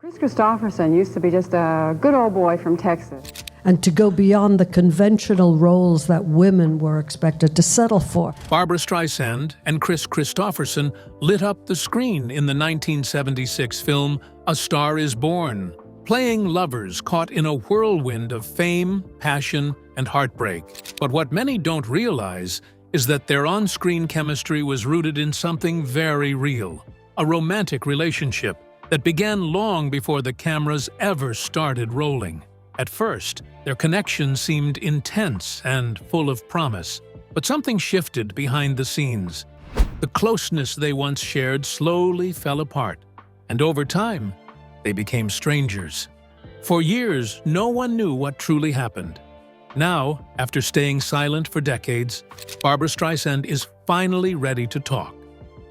Kris Kristofferson used to be just a good old boy from Texas. And to go beyond the conventional roles that women were expected to settle for. Barbra Streisand and Kris Kristofferson lit up the screen in the 1976 film A Star is Born, playing lovers caught in a whirlwind of fame, passion, and heartbreak. But what many don't realize is that their on-screen chemistry was rooted in something very real, a romantic relationship that began long before the cameras ever started rolling. At first, their connection seemed intense and full of promise, but something shifted behind the scenes. The closeness they once shared slowly fell apart, and over time, they became strangers. For years, no one knew what truly happened. Now, after staying silent for decades, Barbra Streisand is finally ready to talk.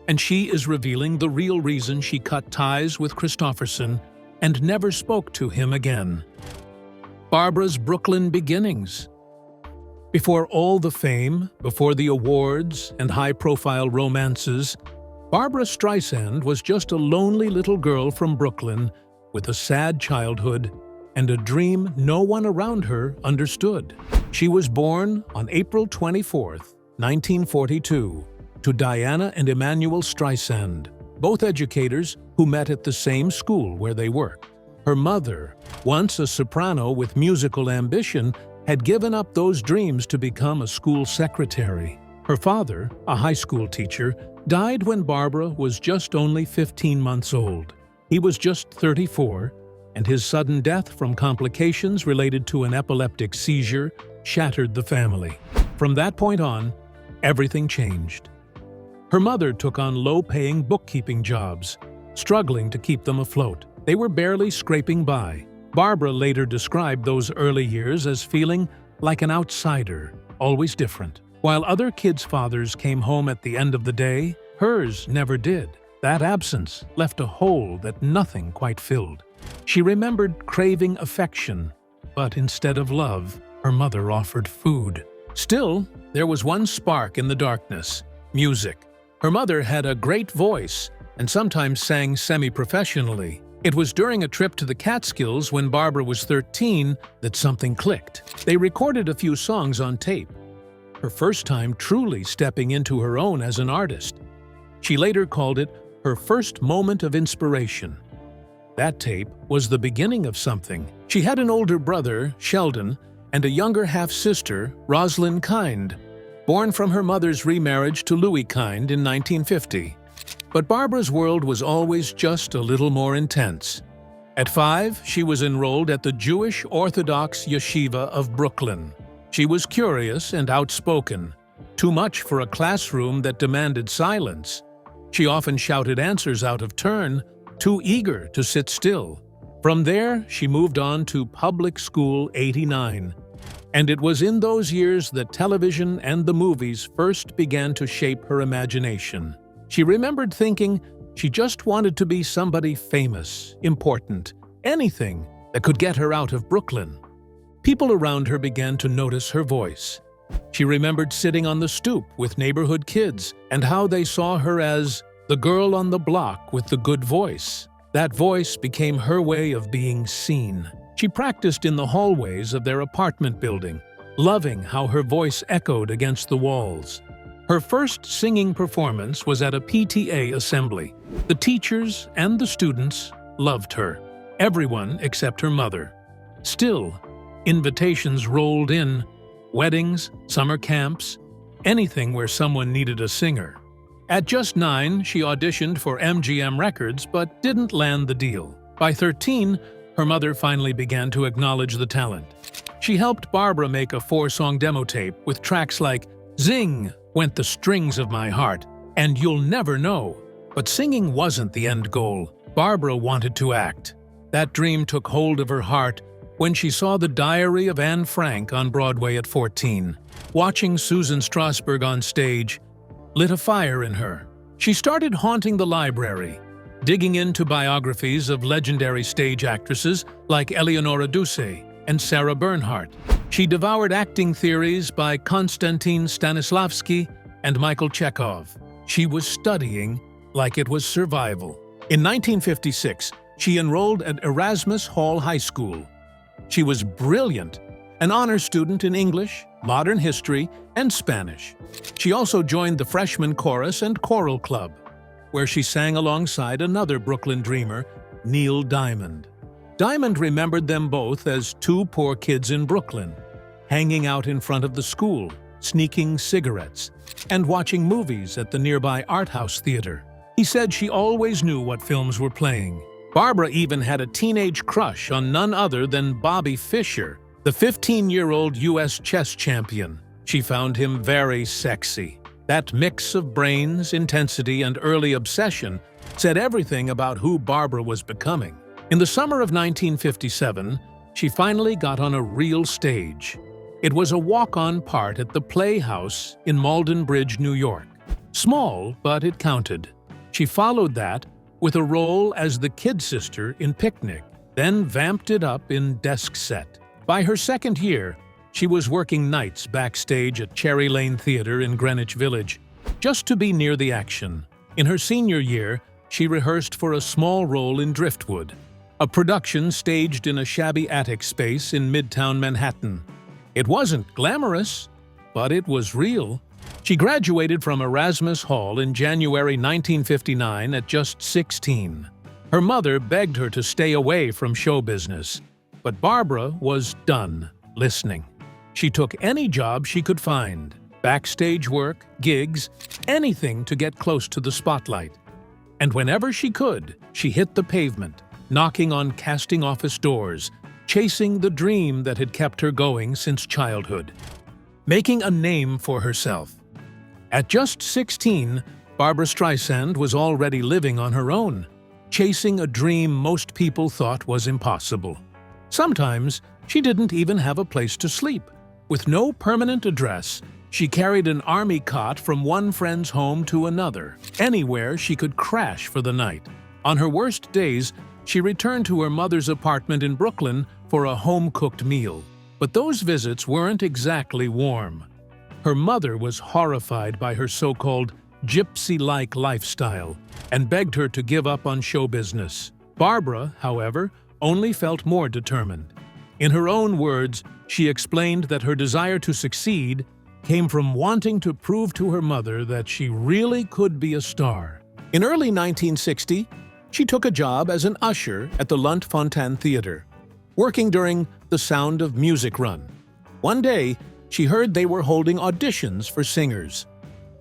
And she is revealing the real reason she cut ties with Kristofferson and never spoke to him again. Barbra's Brooklyn beginnings. Before all the fame, before the awards and high-profile romances, Barbra Streisand was just a lonely little girl from Brooklyn with a sad childhood and a dream no one around her understood. She was born on April 24, 1942, to Diana and Emanuel Streisand, both educators who met at the same school where they worked. Her mother, once a soprano with musical ambition, had given up those dreams to become a school secretary. Her father, a high school teacher, died when Barbra was just only 15 months old. He was just 34, and his sudden death from complications related to an epileptic seizure shattered the family. From that point on, everything changed. Her mother took on low-paying bookkeeping jobs, struggling to keep them afloat. They were barely scraping by. Barbra later described those early years as feeling like an outsider, always different. While other kids' fathers came home at the end of the day, hers never did. That absence left a hole that nothing quite filled. She remembered craving affection, but instead of love, her mother offered food. Still, there was one spark in the darkness: music. Her mother had a great voice and sometimes sang semi-professionally. It was during a trip to the Catskills when Barbra was 13 that something clicked. They recorded a few songs on tape, her first time truly stepping into her own as an artist. She later called it her first moment of inspiration. That tape was the beginning of something. She had an older brother, Sheldon, and a younger half-sister, Rosalind Kind, born from her mother's remarriage to Louis Kind in 1950. But Barbra's world was always just a little more intense. At 5, she was enrolled at the Jewish Orthodox Yeshiva of Brooklyn. She was curious and outspoken, too much for a classroom that demanded silence. She often shouted answers out of turn, too eager to sit still. From there, she moved on to Public School 89. And it was in those years that television and the movies first began to shape her imagination. She remembered thinking she just wanted to be somebody famous, important, anything that could get her out of Brooklyn. People around her began to notice her voice. She remembered sitting on the stoop with neighborhood kids and how they saw her as the girl on the block with the good voice. That voice became her way of being seen. She practiced in the hallways of their apartment building, loving how her voice echoed against the walls. Her first singing performance was at a PTA assembly. The teachers and the students loved her, everyone except her mother. Still, invitations rolled in: weddings, summer camps, anything where someone needed a singer. At just 9, she auditioned for MGM Records but didn't land the deal. By 13, her mother finally began to acknowledge the talent. She helped Barbra make a 4-song demo tape with tracks like "Zing Went the Strings of My Heart" and "You'll Never Know." But singing wasn't the end goal. Barbra wanted to act. That dream took hold of her heart when she saw The Diary of Anne Frank on Broadway at 14. Watching Susan Strasberg on stage lit a fire in her. She started haunting the library, digging into biographies of legendary stage actresses like Eleonora Duse and Sarah Bernhardt. She devoured acting theories by Konstantin Stanislavski and Michael Chekhov. She was studying like it was survival. In 1956, She enrolled at Erasmus Hall High School. She was brilliant, an honor student in English, modern history, and Spanish. She also joined the freshman chorus and choral club, where she sang alongside another Brooklyn dreamer, Neil Diamond. Diamond remembered them both as two poor kids in Brooklyn, hanging out in front of the school, sneaking cigarettes, and watching movies at the nearby art house theater. He said she always knew what films were playing. Barbra even had a teenage crush on none other than Bobby Fischer, the 15-year-old U.S. chess champion. She found him very sexy. That mix of brains, intensity, and early obsession said everything about who Barbra was becoming. In the summer of 1957, she finally got on a real stage. It was a walk-on part at the Playhouse in Malden Bridge, New York. Small, but it counted. She followed that with a role as the kid sister in Picnic, then vamped it up in Desk Set. By her second year, she was working nights backstage at Cherry Lane Theatre in Greenwich Village, just to be near the action. In her senior year, she rehearsed for a small role in Driftwood, a production staged in a shabby attic space in Midtown Manhattan. It wasn't glamorous, but it was real. She graduated from Erasmus Hall in January 1959 at just 16. Her mother begged her to stay away from show business, but Barbra was done listening. She took any job she could find, backstage work, gigs, anything to get close to the spotlight. And whenever she could, she hit the pavement, knocking on casting office doors, chasing the dream that had kept her going since childhood, making a name for herself. At just 16, Barbra Streisand was already living on her own, chasing a dream most people thought was impossible. Sometimes, she didn't even have a place to sleep. With no permanent address, she carried an army cot from one friend's home to another, anywhere she could crash for the night. On her worst days, she returned to her mother's apartment in Brooklyn for a home-cooked meal. But those visits weren't exactly warm. Her mother was horrified by her so-called gypsy-like lifestyle and begged her to give up on show business. Barbra, however, only felt more determined. In her own words, she explained that her desire to succeed came from wanting to prove to her mother that she really could be a star. In early 1960, she took a job as an usher at the Lunt-Fontanne Theatre, working during the Sound of Music run. One day, she heard they were holding auditions for singers.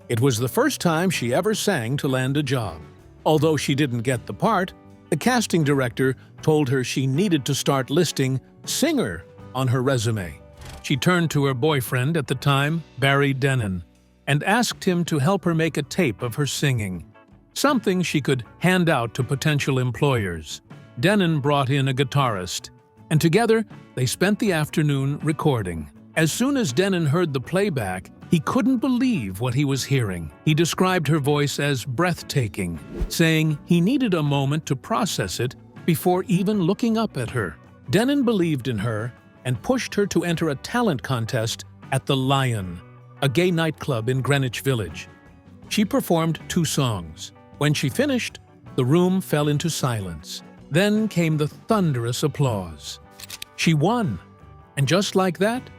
It was the first time she ever sang to land a job. Although she didn't get the part, the casting director told her she needed to start listing singer on her resume. She turned to her boyfriend at the time, Barry Denon, and asked him to help her make a tape of her singing, something she could hand out to potential employers. Denon brought in a guitarist, and together they spent the afternoon recording. As soon as Denon heard the playback, he couldn't believe what he was hearing. He described her voice as breathtaking, saying he needed a moment to process it before even looking up at her. Denon believed in her and pushed her to enter a talent contest at the Lion, a gay nightclub in Greenwich Village. She performed 2 songs. When she finished, the room fell into silence. Then came the thunderous applause. She won, and just like that,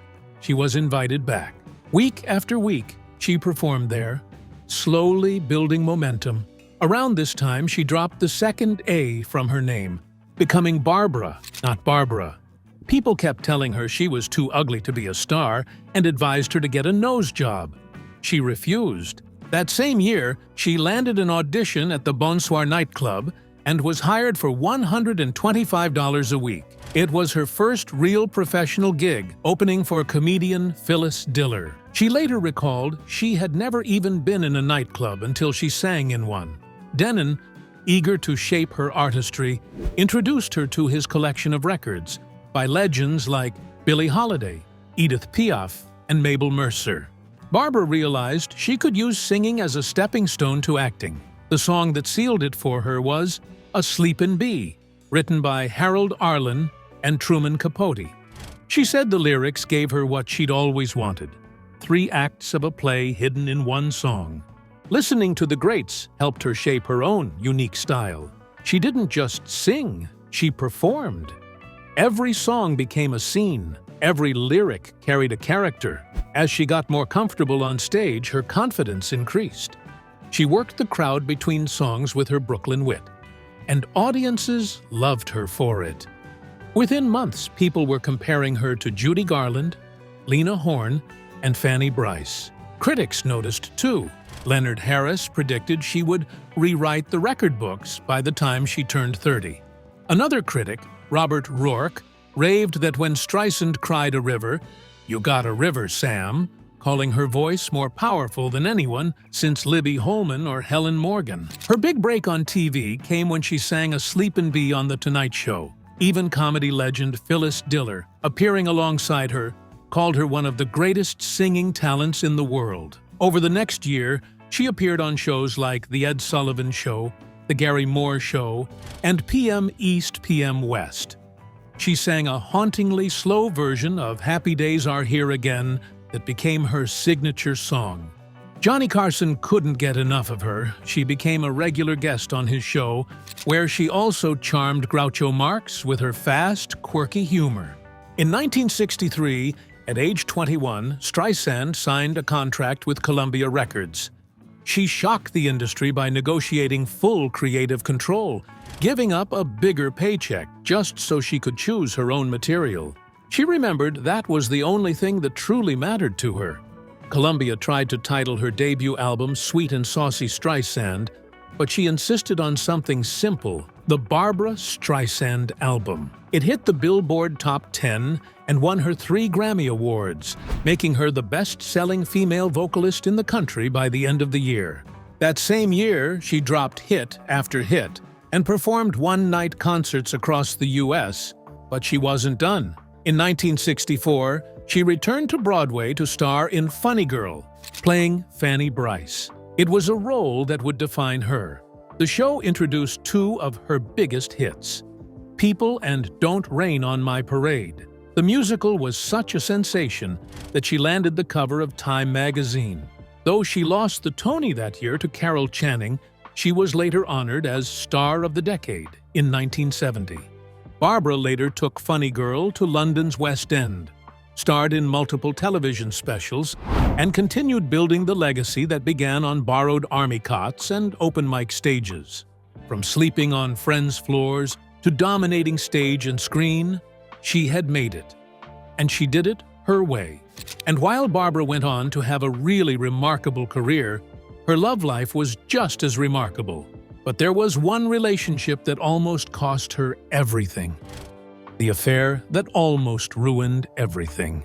she was invited back. Week after week, she performed there, slowly building momentum. Around this time, she dropped the second A from her name, becoming Barbra, not Barbara. People kept telling her she was too ugly to be a star and advised her to get a nose job. She refused. That same year, she landed an audition at the Bonsoir nightclub and was hired for $125 a week. It was her first real professional gig, opening for comedian Phyllis Diller. She later recalled she had never even been in a nightclub until she sang in one. Denon, eager to shape her artistry, introduced her to his collection of records by legends like Billie Holiday, Edith Piaf, and Mabel Mercer. Barbra realized she could use singing as a stepping stone to acting. The song that sealed it for her was A Sleepin' Bee, written by Harold Arlen and Truman Capote. She said the lyrics gave her what she'd always wanted, 3 acts of a play hidden in one song. Listening to the greats helped her shape her own unique style. She didn't just sing, she performed. Every song became a scene. Every lyric carried a character. As she got more comfortable on stage, her confidence increased. She worked the crowd between songs with her Brooklyn wit, and audiences loved her for it. Within months, people were comparing her to Judy Garland, Lena Horne, and Fanny Brice. Critics noticed too. Leonard Harris predicted she would rewrite the record books by the time she turned 30. Another critic, Robert Rourke, raved that when Streisand cried a river, "You got a river, Sam," calling her voice more powerful than anyone since Libby Holman or Helen Morgan. Her big break on TV came when she sang a Sleepin' Bee on The Tonight Show. Even comedy legend Phyllis Diller, appearing alongside her, called her one of the greatest singing talents in the world. Over the next year, she appeared on shows like The Ed Sullivan Show, The Gary Moore Show, and PM East, PM West. She sang a hauntingly slow version of Happy Days Are Here Again that became her signature song. Johnny Carson couldn't get enough of her. She became a regular guest on his show, where she also charmed Groucho Marx with her fast, quirky humor. In 1963, at age 21, Streisand signed a contract with Columbia Records. She shocked the industry by negotiating full creative control, giving up a bigger paycheck just so she could choose her own material. She remembered that was the only thing that truly mattered to her. Columbia tried to title her debut album Sweet and Saucy Streisand, but she insisted on something simple, the Barbra Streisand album. It hit the Billboard Top 10 and won her 3 Grammy Awards, making her the best-selling female vocalist in the country by the end of the year. That same year, she dropped hit after hit and performed one-night concerts across the U.S., but she wasn't done. In 1964, she returned to Broadway to star in Funny Girl, playing Fanny Brice. It was a role that would define her. The show introduced 2 of her biggest hits, People and Don't Rain on My Parade. The musical was such a sensation that she landed the cover of Time magazine. Though she lost the Tony that year to Carol Channing, she was later honored as Star of the Decade in 1970. Barbra later took Funny Girl to London's West End, starred in multiple television specials, and continued building the legacy that began on borrowed army cots and open mic stages. From sleeping on friends' floors to dominating stage and screen, she had made it. And she did it her way. And while Barbra went on to have a really remarkable career, her love life was just as remarkable. But there was one relationship that almost cost her everything. The affair that almost ruined everything.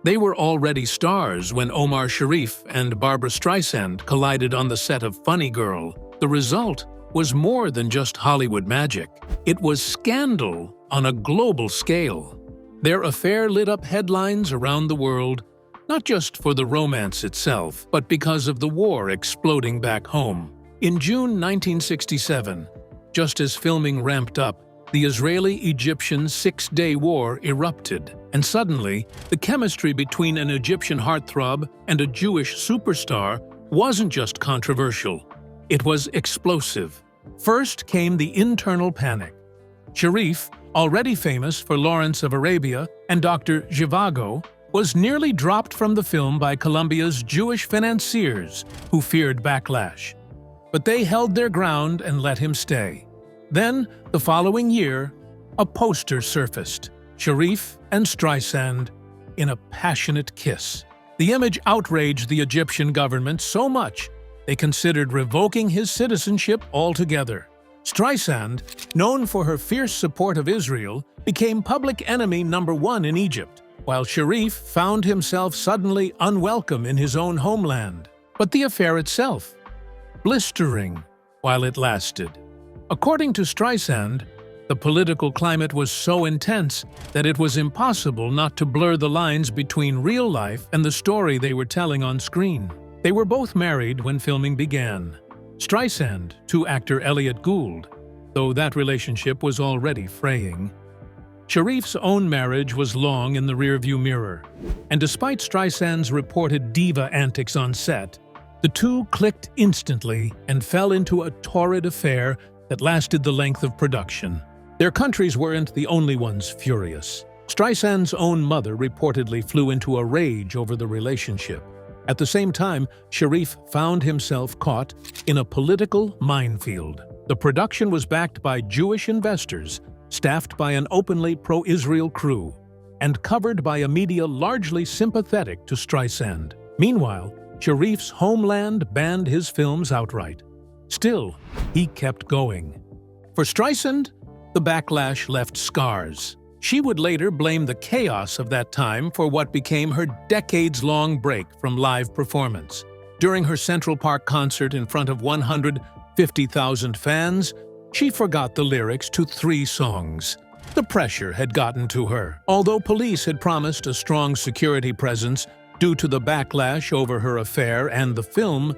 They were already stars when Omar Sharif and Barbra Streisand collided on the set of Funny Girl. The result was more than just Hollywood magic. It was scandal on a global scale. Their affair lit up headlines around the world, not just for the romance itself, but because of the war exploding back home. In June 1967, just as filming ramped up, the Israeli-Egyptian Six-Day War erupted, and suddenly, the chemistry between an Egyptian heartthrob and a Jewish superstar wasn't just controversial. It was explosive. First came the internal panic. Sharif, already famous for Lawrence of Arabia and Dr. Zhivago, was nearly dropped from the film by Columbia's Jewish financiers, who feared backlash. But they held their ground and let him stay. Then, the following year, a poster surfaced, Sharif and Streisand in a passionate kiss. The image outraged the Egyptian government so much they considered revoking his citizenship altogether. Streisand, known for her fierce support of Israel, became public enemy #1 in Egypt, while Sharif found himself suddenly unwelcome in his own homeland. But the affair itself, blistering while it lasted. According to Streisand, the political climate was so intense that it was impossible not to blur the lines between real life and the story they were telling on screen. They were both married when filming began. Streisand to actor Elliot Gould, though that relationship was already fraying. Sharif's own marriage was long in the rearview mirror, and despite Streisand's reported diva antics on set, the two clicked instantly and fell into a torrid affair that lasted the length of production. Their countries weren't the only ones furious. Streisand's own mother reportedly flew into a rage over the relationship. At the same time, Sharif found himself caught in a political minefield. The production was backed by Jewish investors, staffed by an openly pro-Israel crew, and covered by a media largely sympathetic to Streisand. Meanwhile, Sharif's homeland banned his films outright. Still, he kept going. For Streisand, the backlash left scars. She would later blame the chaos of that time for what became her decades-long break from live performance. During her Central Park concert in front of 150,000 fans, she forgot the lyrics to 3 songs. The pressure had gotten to her. Although police had promised a strong security presence due to the backlash over her affair and the film,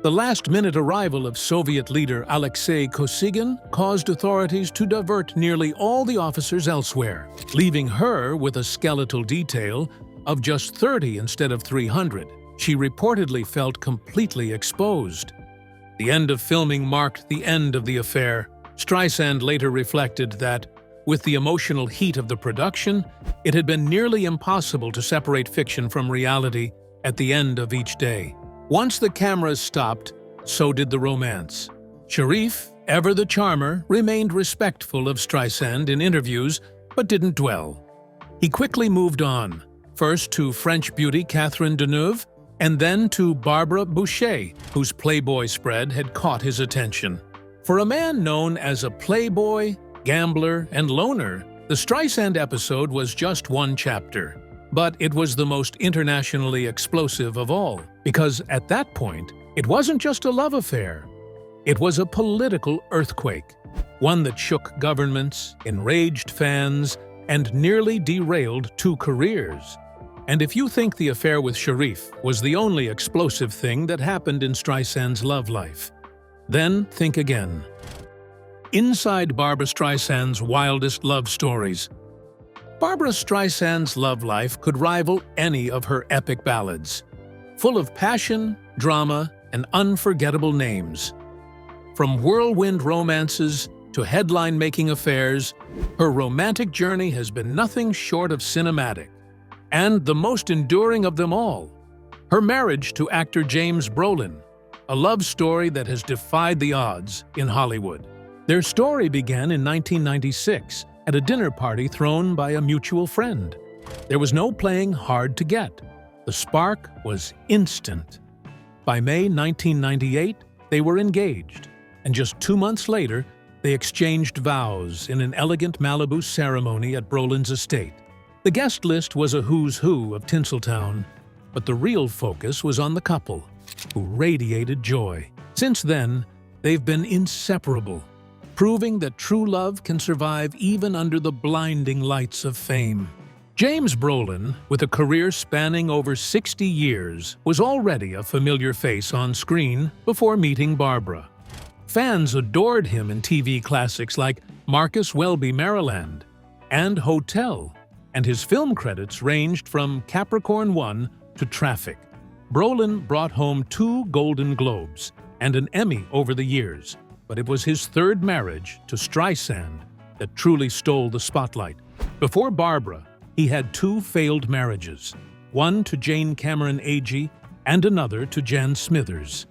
the last-minute arrival of Soviet leader Alexei Kosygin caused authorities to divert nearly all the officers elsewhere, leaving her with a skeletal detail of just 30 instead of 300. She reportedly felt completely exposed. The end of filming marked the end of the affair. Streisand later reflected that, with the emotional heat of the production, it had been nearly impossible to separate fiction from reality at the end of each day. Once the cameras stopped, so did the romance. Sharif, ever the charmer, remained respectful of Streisand in interviews, but didn't dwell. He quickly moved on, first to French beauty Catherine Deneuve, and then to Barbara Boucher, whose Playboy spread had caught his attention. For a man known as a playboy, gambler, and loner, the Streisand episode was just one chapter. But it was the most internationally explosive of all, because at that point, it wasn't just a love affair. It was a political earthquake, one that shook governments, enraged fans, and nearly derailed 2 careers. And if you think the affair with Sharif was the only explosive thing that happened in Streisand's love life, then think again. Inside Barbra Streisand's wildest love stories, Barbra Streisand's love life could rival any of her epic ballads, full of passion, drama, and unforgettable names. From whirlwind romances to headline-making affairs, her romantic journey has been nothing short of cinematic. And the most enduring of them all, her marriage to actor James Brolin, a love story that has defied the odds in Hollywood. Their story began in 1996 at a dinner party thrown by a mutual friend. There was no playing hard to get. The spark was instant. By May 1998, they were engaged, and just 2 months later, they exchanged vows in an elegant Malibu ceremony at Brolin's estate. The guest list was a who's who of Tinseltown, but the real focus was on the couple, who radiated joy. Since then, they've been inseparable, proving that true love can survive even under the blinding lights of fame. James Brolin, with a career spanning over 60 years, was already a familiar face on screen before meeting Barbra. Fans adored him in TV classics like Marcus Welby, Maryland, and Hotel, and his film credits ranged from Capricorn 1 to Traffic. Brolin brought home 2 Golden Globes and an Emmy over the years, but it was his 3rd marriage to Streisand that truly stole the spotlight. Before Barbra, he had 2 failed marriages, one to Jane Cameron Agee and another to Jan Smithers.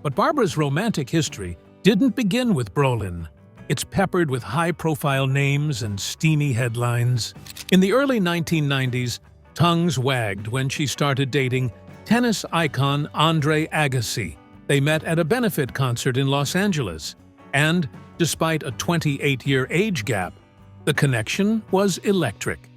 But Barbra's romantic history didn't begin with Brolin. It's peppered with high-profile names and steamy headlines. In the early 1990s, tongues wagged when she started dating tennis icon Andre Agassi. They met at a benefit concert in Los Angeles, and, despite a 28-year age gap, the connection was electric.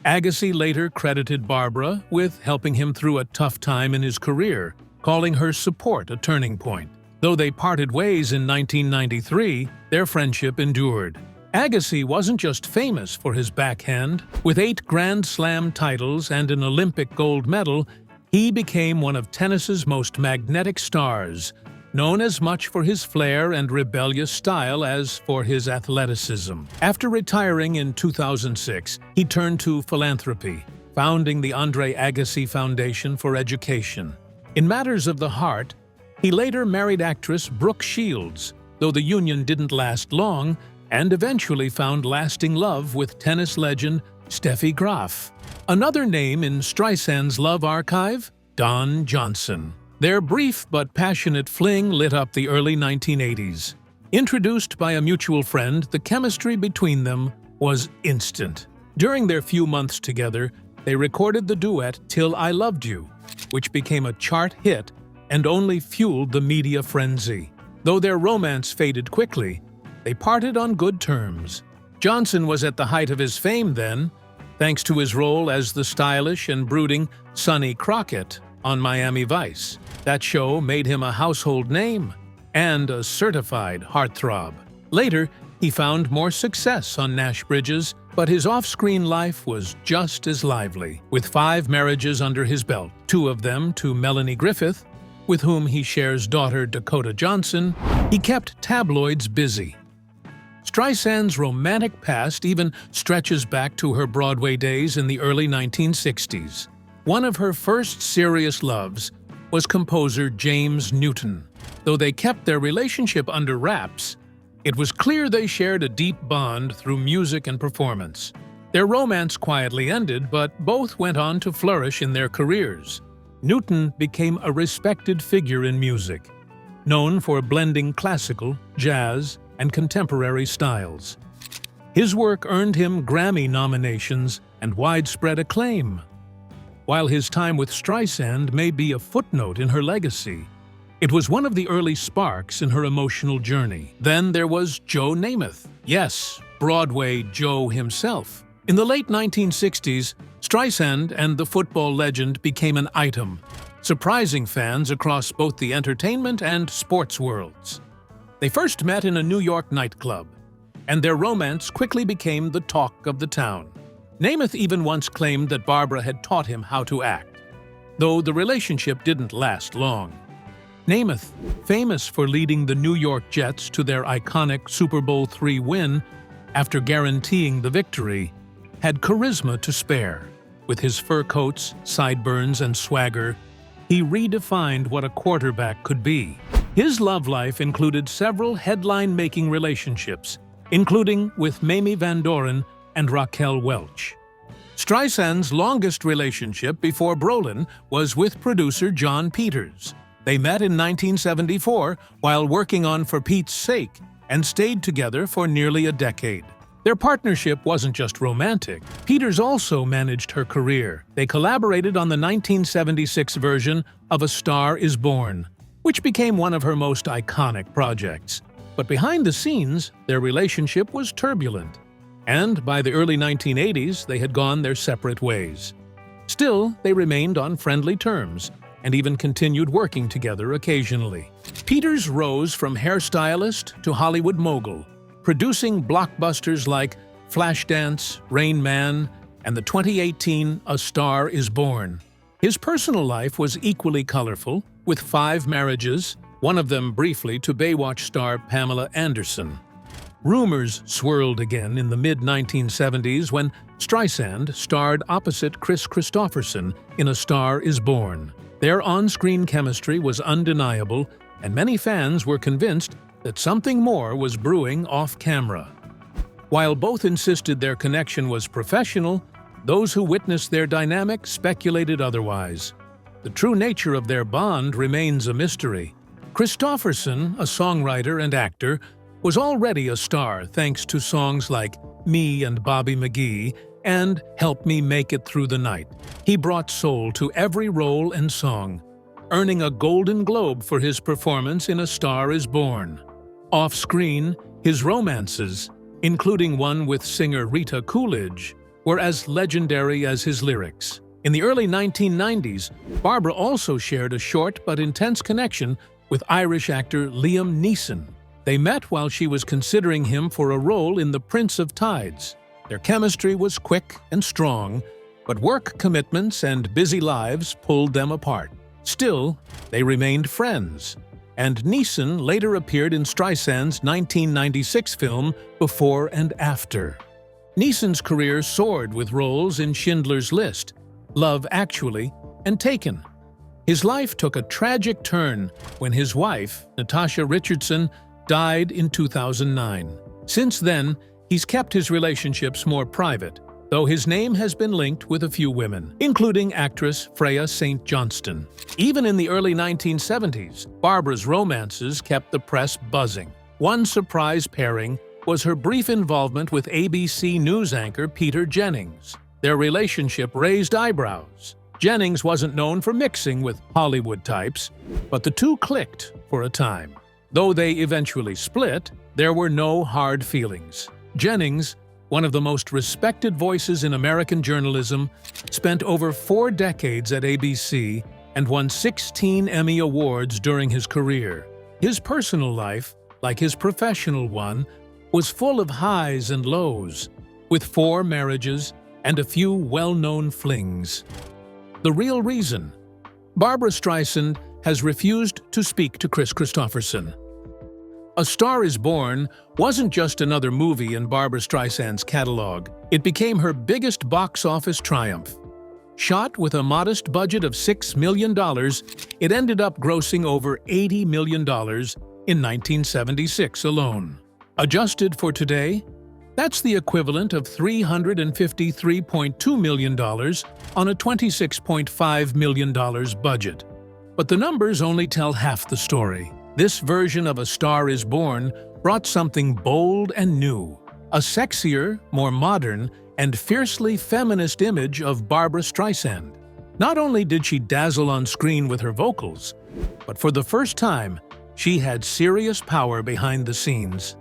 Agassi later credited Barbra with helping him through a tough time in his career, calling her support a turning point. Though they parted ways in 1993, their friendship endured. Agassi wasn't just famous for his backhand. With 8 Grand Slam titles and an Olympic gold medal, he became one of tennis's most magnetic stars, known as much for his flair and rebellious style as for his athleticism. After retiring in 2006, he turned to philanthropy, founding the Andre Agassi Foundation for Education. In matters of the heart, he later married actress Brooke Shields, though the union didn't last long, and eventually found lasting love with tennis legend Steffi Graf. Another name in Streisand's love archive? Don Johnson. Their brief but passionate fling lit up the early 1980s. Introduced by a mutual friend, the chemistry between them was instant. During their few months together, they recorded the duet Till I Loved You, which became a chart hit and only fueled the media frenzy. Though their romance faded quickly, they parted on good terms. Johnson was at the height of his fame then, thanks to his role as the stylish and brooding Sonny Crockett on Miami Vice. That show made him a household name and a certified heartthrob. Later, he found more success on Nash Bridges, but his off-screen life was just as lively. With 5 marriages under his belt, 2 of them to Melanie Griffith, with whom he shares daughter Dakota Johnson, he kept tabloids busy. Streisand's romantic past even stretches back to her Broadway days in the early 1960s. One of her first serious loves was composer James Newton. Though they kept their relationship under wraps, it was clear they shared a deep bond through music and performance. Their romance quietly ended, but both went on to flourish in their careers. Newton became a respected figure in music, known for blending classical, jazz, and contemporary styles. His work earned him Grammy nominations and widespread acclaim. While his time with Streisand may be a footnote in her legacy, it was one of the early sparks in her emotional journey. Then there was Joe Namath. Yes, Broadway Joe himself. In the late 1960s, Streisand and the football legend became an item, surprising fans across both the entertainment and sports worlds. They first met in a New York nightclub, and their romance quickly became the talk of the town. Namath even once claimed that Barbra had taught him how to act, though the relationship didn't last long. Namath, famous for leading the New York Jets to their iconic Super Bowl III win after guaranteeing the victory, had charisma to spare. With his fur coats, sideburns, and swagger, he redefined what a quarterback could be. His love life included several headline-making relationships, including with Mamie Van Doren and Raquel Welch. Streisand's longest relationship before Brolin was with producer John Peters. They met in 1974 while working on For Pete's Sake and stayed together for nearly a decade. Their partnership wasn't just romantic. Peters also managed her career. They collaborated on the 1976 version of A Star is Born, which became one of her most iconic projects. But behind the scenes, their relationship was turbulent, and by the early 1980s, they had gone their separate ways. Still, they remained on friendly terms, and even continued working together occasionally. Peters rose from hairstylist to Hollywood mogul, producing blockbusters like Flashdance, Rain Man, and the 2018 A Star is Born. His personal life was equally colorful, with 5 marriages, one of them briefly to Baywatch star Pamela Anderson. Rumors swirled again in the mid-1970s when Streisand starred opposite Kris Kristofferson in A Star is Born. Their on-screen chemistry was undeniable, and many fans were convinced that something more was brewing off-camera. While both insisted their connection was professional, those who witnessed their dynamic speculated otherwise. The true nature of their bond remains a mystery. Kristofferson, a songwriter and actor, was already a star thanks to songs like Me and Bobby McGee and Help Me Make It Through the Night. He brought soul to every role and song, earning a Golden Globe for his performance in A Star is Born. Off-screen, his romances, including one with singer Rita Coolidge, were as legendary as his lyrics. In the early 1990s, Barbra also shared a short but intense connection with Irish actor Liam Neeson. They met while she was considering him for a role in The Prince of Tides. Their chemistry was quick and strong, but work commitments and busy lives pulled them apart. Still, they remained friends, and Neeson later appeared in Streisand's 1996 film Before and After. Neeson's career soared with roles in Schindler's List, Love Actually, and Taken. His life took a tragic turn when his wife, Natasha Richardson, died in 2009. Since then, he's kept his relationships more private, though his name has been linked with a few women, including actress Freya St. Johnston. Even in the early 1970s, Barbra's romances kept the press buzzing. One surprise pairing was her brief involvement with ABC News anchor Peter Jennings. Their relationship raised eyebrows. Jennings wasn't known for mixing with Hollywood types, but the two clicked for a time. Though they eventually split, there were no hard feelings. Jennings, one of the most respected voices in American journalism, spent over 4 decades at ABC and won 16 Emmy Awards during his career. His personal life, like his professional one, was full of highs and lows, with 4 marriages and a few well-known flings. The real reason? Barbra Streisand has refused to speak to Kris Kristofferson. A Star is Born wasn't just another movie in Barbra Streisand's catalog. It became her biggest box office triumph. Shot with a modest budget of $6 million, it ended up grossing over $80 million in 1976 alone. Adjusted for today, that's the equivalent of $353.2 million on a $26.5 million budget. But the numbers only tell half the story. This version of A Star is Born brought something bold and new, a sexier, more modern, and fiercely feminist image of Barbra Streisand. Not only did she dazzle on screen with her vocals, but for the first time, she had serious power behind the scenes.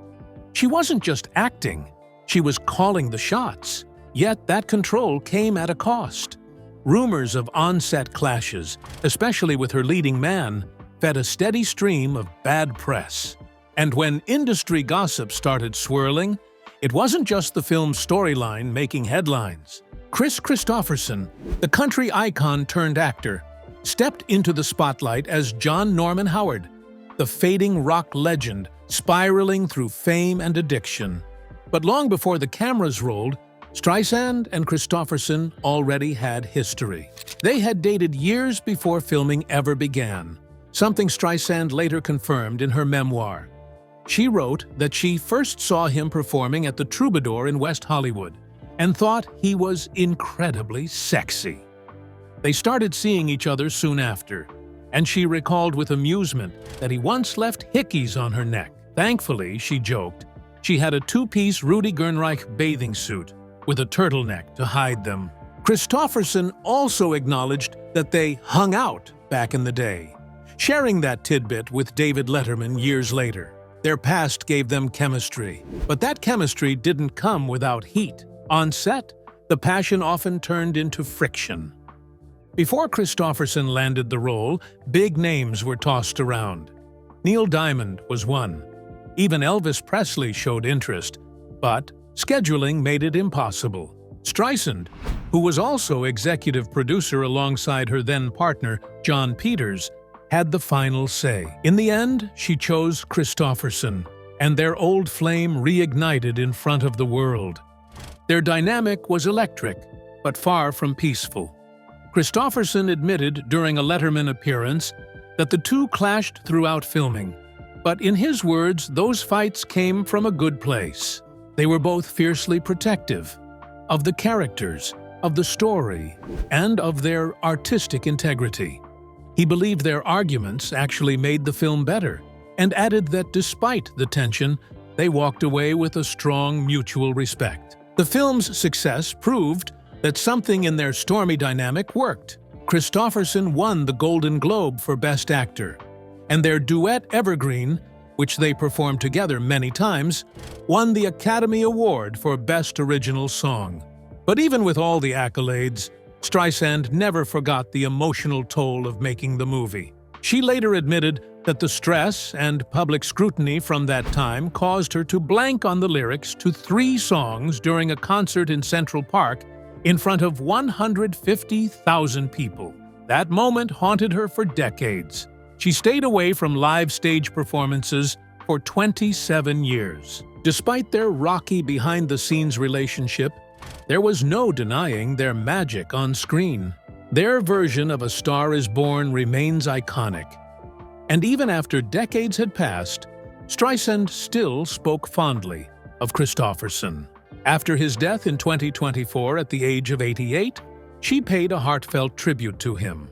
She wasn't just acting, she was calling the shots. Yet that control came at a cost. Rumors of on-set clashes, especially with her leading man, fed a steady stream of bad press. And when industry gossip started swirling, it wasn't just the film's storyline making headlines. Kris Kristofferson, the country icon turned actor, stepped into the spotlight as John Norman Howard, the fading rock legend spiraling through fame and addiction. But long before the cameras rolled, Streisand and Kristofferson already had history. They had dated years before filming ever began, something Streisand later confirmed in her memoir. She wrote that she first saw him performing at the Troubadour in West Hollywood and thought he was incredibly sexy. They started seeing each other soon after, and she recalled with amusement that he once left hickeys on her neck. Thankfully, she joked, she had a 2-piece Rudi Gernreich bathing suit with a turtleneck to hide them. Kristofferson also acknowledged that they hung out back in the day, sharing that tidbit with David Letterman years later. Their past gave them chemistry, but that chemistry didn't come without heat. On set, the passion often turned into friction. Before Kristofferson landed the role, big names were tossed around. Neil Diamond was one. Even Elvis Presley showed interest, but scheduling made it impossible. Streisand, who was also executive producer alongside her then-partner, John Peters, had the final say. In the end, she chose Kristofferson, and their old flame reignited in front of the world. Their dynamic was electric, but far from peaceful. Kristofferson admitted during a Letterman appearance that the two clashed throughout filming, but in his words, those fights came from a good place. They were both fiercely protective of the characters, of the story, and of their artistic integrity. He believed their arguments actually made the film better, and added that despite the tension, they walked away with a strong mutual respect. The film's success proved that something in their stormy dynamic worked. Kristofferson won the Golden Globe for Best Actor, and their duet Evergreen, which they performed together many times, won the Academy Award for Best Original Song. But even with all the accolades, Streisand never forgot the emotional toll of making the movie. She later admitted that the stress and public scrutiny from that time caused her to blank on the lyrics to 3 songs during a concert in Central Park in front of 150,000 people. That moment haunted her for decades. She stayed away from live stage performances for 27 years. Despite their rocky behind-the-scenes relationship, there was no denying their magic on screen. Their version of A Star is Born remains iconic. And even after decades had passed, Streisand still spoke fondly of Kristofferson. After his death in 2024 at the age of 88, she paid a heartfelt tribute to him.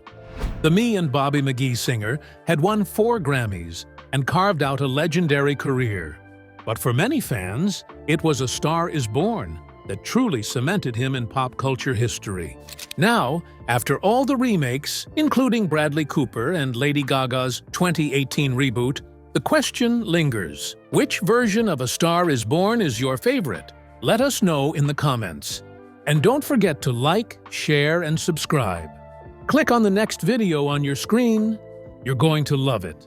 The Me and Bobby McGee singer had won 4 Grammys and carved out a legendary career. But for many fans, it was A Star Is Born that truly cemented him in pop culture history. Now, after all the remakes, including Bradley Cooper and Lady Gaga's 2018 reboot, the question lingers. Which version of A Star Is Born is your favorite? Let us know in the comments. And don't forget to like, share, and subscribe. Click on the next video on your screen. You're going to love it.